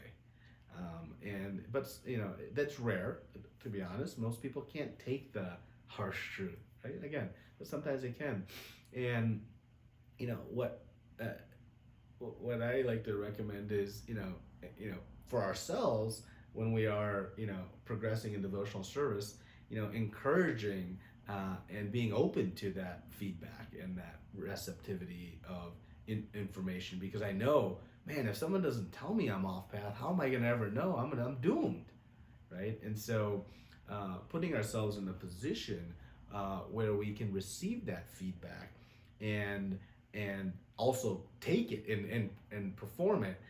But you know, that's rare, to be honest. Most people can't take the harsh truth, right? Again, but sometimes they can. And you know what I like to recommend is, you know, for ourselves, when we are, you know, progressing in devotional service, you know, encouraging and being open to that feedback and that receptivity of information, because I know, man, if someone doesn't tell me I'm off path, how am I gonna ever know? I'm doomed, right? And so, putting ourselves in a position where we can receive that feedback and also take it and perform it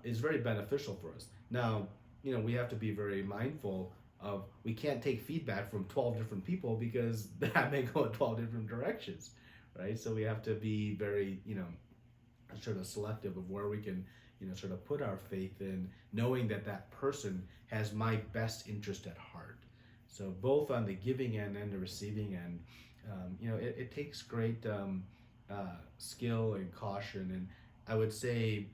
is very beneficial for us. Now, you know, we have to be very mindful of, we can't take feedback from 12 different people, because that may go in 12 different directions, right? So we have to be very, you know, sort of selective of where we can, you know, sort of put our faith in, knowing that that person has my best interest at heart. So both on the giving end and the receiving end, you know, it takes great skill and caution I would say,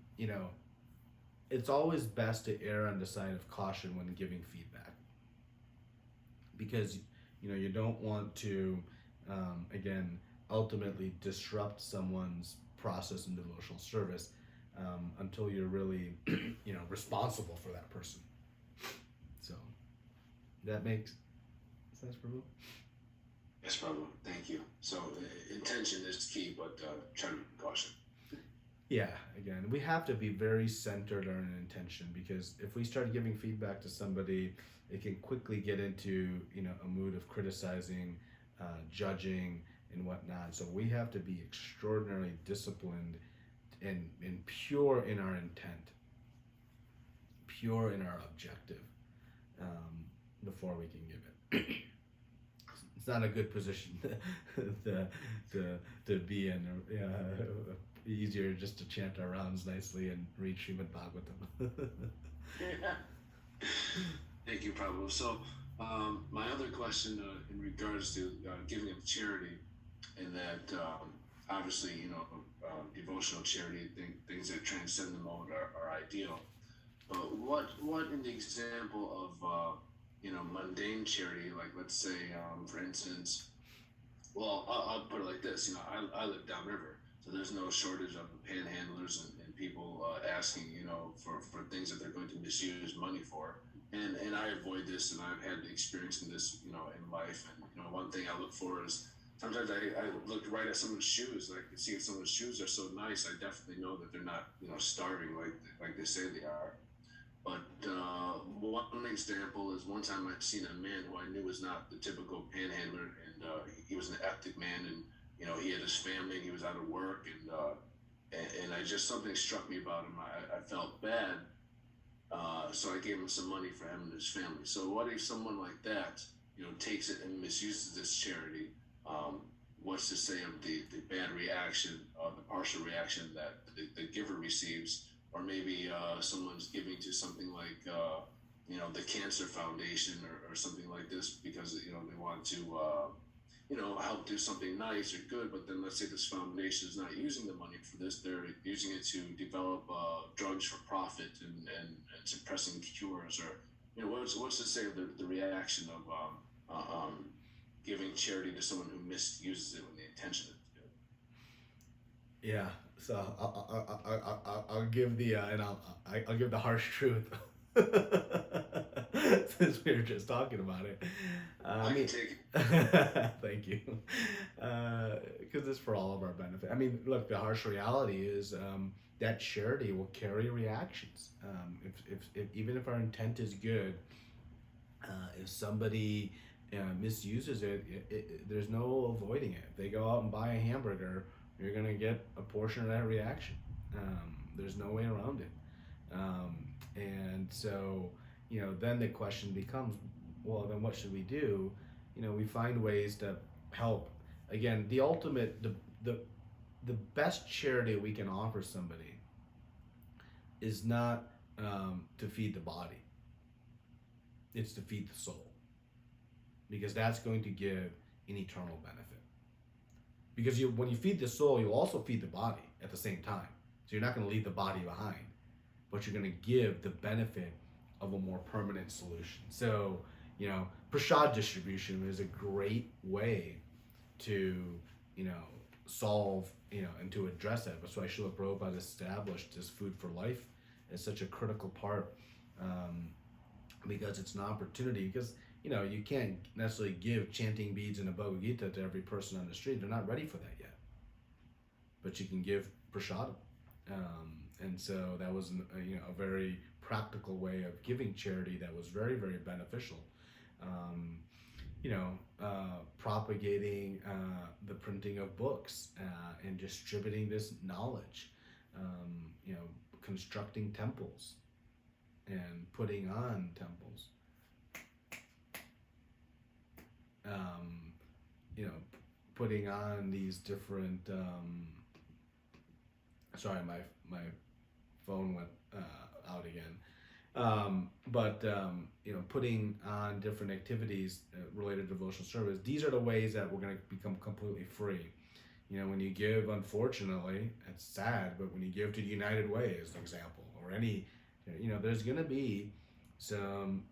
it's always best to err on the side of caution when giving feedback, because you don't want to, again, ultimately disrupt someone's process in devotional service until you're really responsible for that person. So that makes sense, Prabhu? Yes, Prabhu. Thank you. So intention is key, but try to be caution. Yeah, again, we have to be very centered on an intention, because if we start giving feedback to somebody, it can quickly get into a mood of criticizing, judging, and whatnot. So we have to be extraordinarily disciplined and pure in our intent, pure in our objective, before we can give it. It's not a good position to be in. Easier just to chant our rounds nicely and read Srimad Bhagavatam. Thank you, Prabhu. So, my other question in regards to giving of charity, and that obviously, devotional charity, things that transcend the mode are ideal. But what in the example of mundane charity, like let's say, for instance, well, I'll put it like this. I live downriver. So there's no shortage of panhandlers and people asking, for things that they're going to misuse money for. And I avoid this, and I've had experience in this, in life. And, one thing I look for is sometimes I look right at someone's shoes. And I can see if someone's shoes are so nice, I definitely know that they're not, starving like they say they are. But one example is one time I seen a man who I knew was not the typical panhandler, and he was an ethnic man, and he had his family, and he was out of work, and I just, something struck me about him. I felt bad, so I gave him some money for him and his family. So what if someone like that, takes it and misuses this charity? What's to say of the bad reaction, the partial reaction that the giver receives, or maybe someone's giving to something like the Cancer Foundation or something like this because they want to help do something nice or good, but then let's say this foundation is not using the money for this, they're using it to develop drugs for profit and suppressing cures, or what's to say of the reaction of giving charity to someone who misuses it when the intention is good? Yeah, so I'll give the I'll give the harsh truth. Since we were just talking about it, I can take it. Thank you, because it's for all of our benefit. I mean, look, the harsh reality is that charity will carry reactions. If even if our intent is good, if somebody misuses it, there's no avoiding it. If they go out and buy a hamburger, you're gonna get a portion of that reaction. There's no way around it. And so, then the question becomes, well, then what should we do? We find ways to help. Again, the ultimate, the best charity we can offer somebody is not to feed the body. It's to feed the soul, because that's going to give an eternal benefit. Because when you feed the soul, you also feed the body at the same time. So you're not going to leave the body behind, but you're going to give the benefit of a more permanent solution. So, prasad distribution is a great way to, solve, and to address that. That's why Srila Prabhupada established this food for life as such a critical part, because it's an opportunity. Because, you can't necessarily give chanting beads and a Bhagavad Gita to every person on the street. They're not ready for that yet. But you can give prasadam. And so that was a very practical way of giving charity that was very, very beneficial. Propagating the printing of books and distributing this knowledge, constructing temples and putting on temples, putting on these different, sorry, my phone went out again. Putting on different activities related to devotional service. These are the ways that we're going to become completely free. when you give, unfortunately, it's sad, but when you give to the United Way, as an example, or any, there's going to be some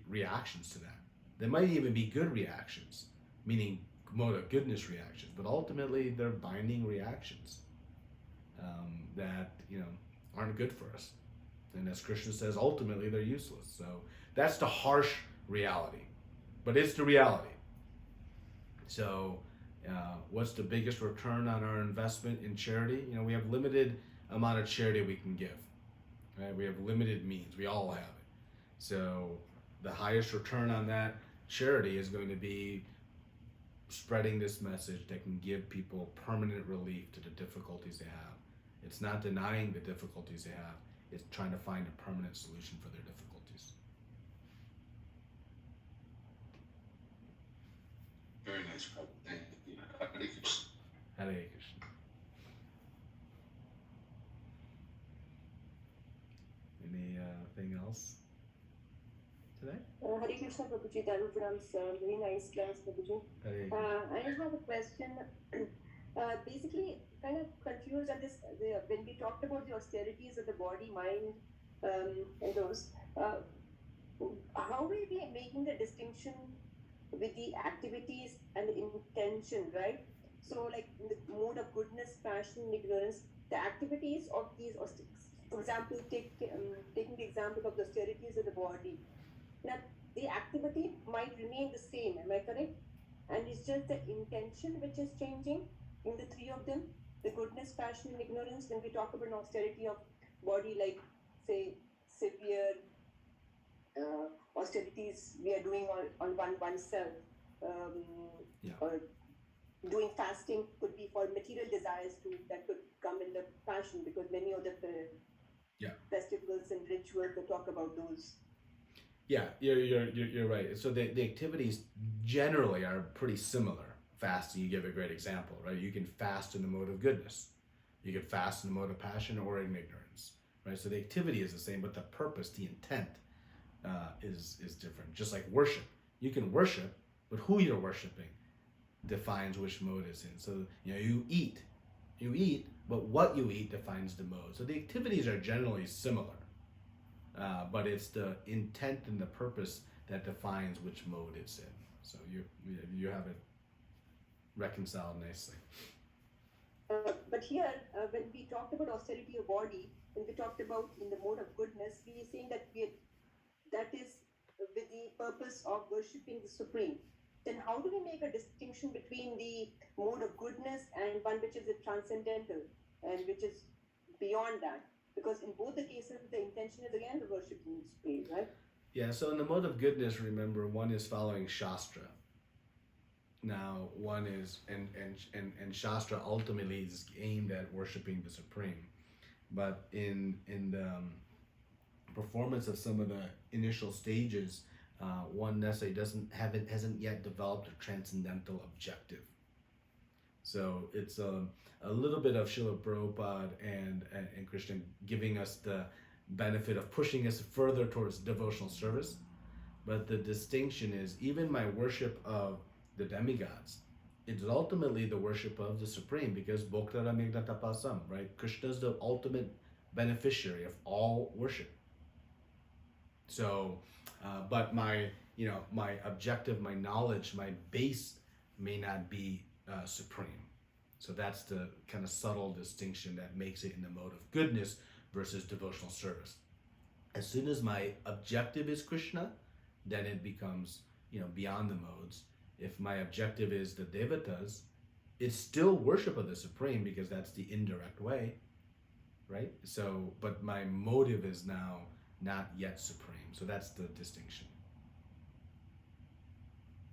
reactions to that. There might even be good reactions, meaning mode of goodness reactions, but ultimately they're binding reactions that aren't good for us. And as Krishna says, ultimately they're useless. So that's the harsh reality, but it's the reality. So what's the biggest return on our investment in charity? We have limited amount of charity we can give. Right? We have limited means. We all have it. So the highest return on that charity is going to be spreading this message that can give people permanent relief to the difficulties they have. It's not denying the difficulties they have. It's trying to find a permanent solution for their difficulties. Very nice, Prabhu. Thank you. Hare Krishna. Hare Krishna. Anything else today? Hare Krishna Prabhuji, Darupram's very nice class, Prabhuji. Hare Krishna. I have a question. Basically, kind of confused on this. When we talked about the austerities of the body, mind, and those, how will we be making the distinction with the activities and the intention, right? So, like in the mode of goodness, passion, ignorance, the activities of these, for example, taking the example of the austerities of the body. Now, the activity might remain the same, am I correct? And it's just the intention which is changing in the three of them, the goodness, passion, and ignorance. When we talk about an austerity of body, like say severe austerities we are doing on oneself, or doing fasting could be for material desires too, that could come in the passion, because many of the festivals and rituals they talk about those. Yeah, you're right. So the activities generally are pretty similar. Fasting, you give a great example, right? You can fast in the mode of goodness. You can fast in the mode of passion or in ignorance, right? So the activity is the same, but the purpose, the intent is different. Just like worship. You can worship, but who you're worshiping defines which mode it's in. So, you eat, but what you eat defines the mode. So the activities are generally similar, but it's the intent and the purpose that defines which mode it's in. So you have it reconciled nicely. But here, when we talked about austerity of body, when we talked about in the mode of goodness, we are saying that that is with the purpose of worshipping the Supreme. Then how do we make a distinction between the mode of goodness and one which is a transcendental and which is beyond that? Because in both the cases, the intention is again the worshipping the Supreme, right? Yeah, so in the mode of goodness, remember, one is following Shastra. Now, one is, and Shastra ultimately is aimed at worshiping the Supreme. But in the performance of some of the initial stages, one necessarily hasn't yet developed a transcendental objective. So it's a little bit of Srila Prabhupada and Krishna giving us the benefit of pushing us further towards devotional service. But the distinction is, even my worship of the demigods, it's ultimately the worship of the Supreme, because Bhoktara Megna Tapasam, right? Krishna is the ultimate beneficiary of all worship. So, but my objective, my knowledge, my base may not be supreme. So that's the kind of subtle distinction that makes it in the mode of goodness versus devotional service. As soon as my objective is Krishna, then it becomes, beyond the modes. If my objective is the devatas, it's still worship of the Supreme, because that's the indirect way, right? So, but my motive is now not yet supreme. So that's the distinction.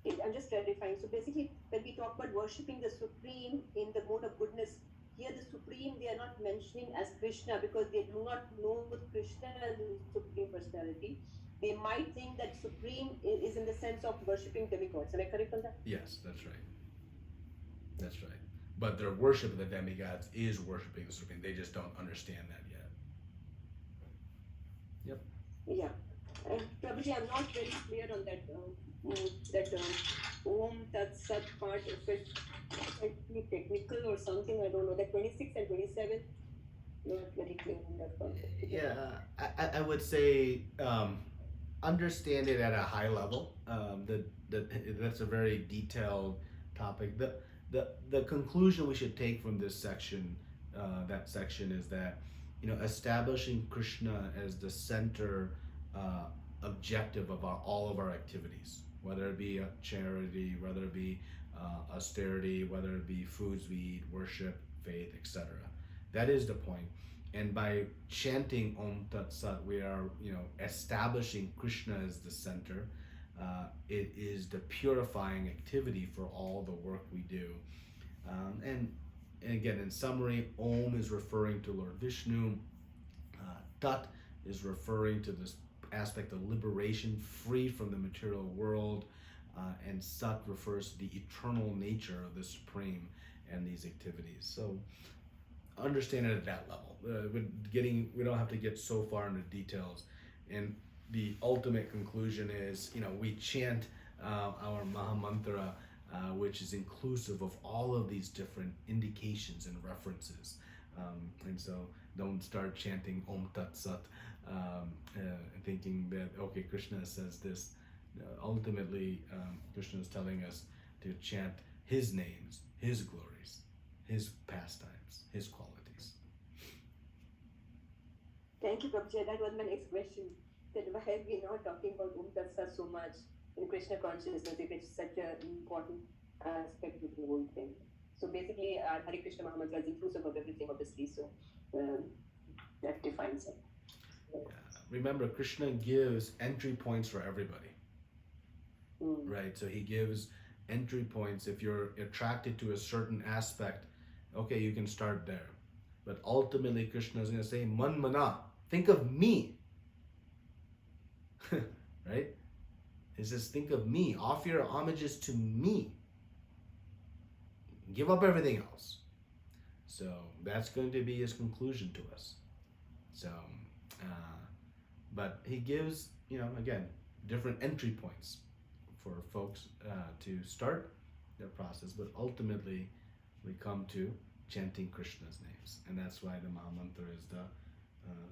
I'm just clarifying. So basically, when we talk about worshipping the Supreme in the mode of goodness, here the Supreme they are not mentioning as Krishna, because they do not know Krishna as the Supreme Personality. They might think that Supreme is in the sense of worshipping demigods. Am I correct on that? Yes, that's right. That's right. But their worship of the demigods is worshiping the Supreme. They just don't understand that yet. Yep. Yeah. And Prabhuji, I'm not very clear on that. that Om Tat Sat part of it might be technical or something, I don't know. That 26 and 27, not very clear in that part. Yeah, I would say understand it at a high level. That's a very detailed topic. The conclusion we should take from this section, that section, is that establishing Krishna as the center objective of all of our activities, whether it be charity, whether it be austerity, whether it be foods we eat, worship, faith, etc. That is the point. And by chanting Om Tat Sat, we are, establishing Krishna as the center. It is the purifying activity for all the work we do. And again, in summary, Om is referring to Lord Vishnu. Tat is referring to this aspect of liberation, free from the material world. And Sat refers to the eternal nature of the Supreme and these activities. So understand it at that level. We don't have to get so far into details. And the ultimate conclusion is, we chant our Maha Mantra, which is inclusive of all of these different indications and references. And so don't start chanting Om Tat Sat, thinking that, okay, Krishna says this. Ultimately, Krishna is telling us to chant his names, his glories, his pastimes, his qualities. Thank you, Prabhuji. That was my next question. That why are we not talking about Om Tat Sat so much in Krishna consciousness if it's such an important aspect of the whole thing? So basically, Hare Krishna Maha Mantra is inclusive of everything, obviously. So that defines it. Yeah. Remember, Krishna gives entry points for everybody. Right? So he gives entry points. If you're attracted to a certain aspect, okay, you can start there. But ultimately, Krishna is going to say, Man mana, think of me. Right? He says, think of me. Offer your homages to me. Give up everything else. So that's going to be his conclusion to us. So, but he gives, again, different entry points for folks to start their process. But ultimately, we come to chanting Krishna's names. And that's why the Maha Mantra is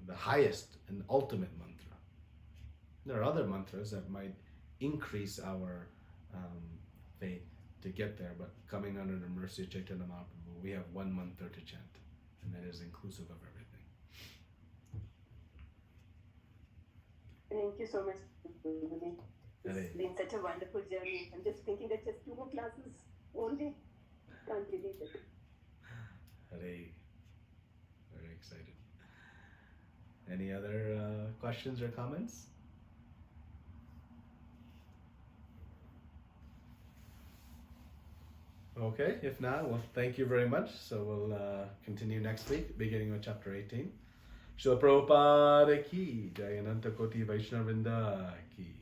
the highest and ultimate mantra. There are other mantras that might increase our faith to get there, but coming under the mercy of Chaitanya Mahaprabhu, we have one mantra to chant, and that is inclusive of everything. Thank you so much, Prabhuji. It's been such a wonderful journey. I'm just thinking that just 2 more classes only. Can't believe it. Hare. Very excited. Any other questions or comments? Okay, if not, well, thank you very much. So we'll continue next week, beginning with chapter 18. Srila Prabhupada ki, Jayananta Koti Vaishnavrinda ki.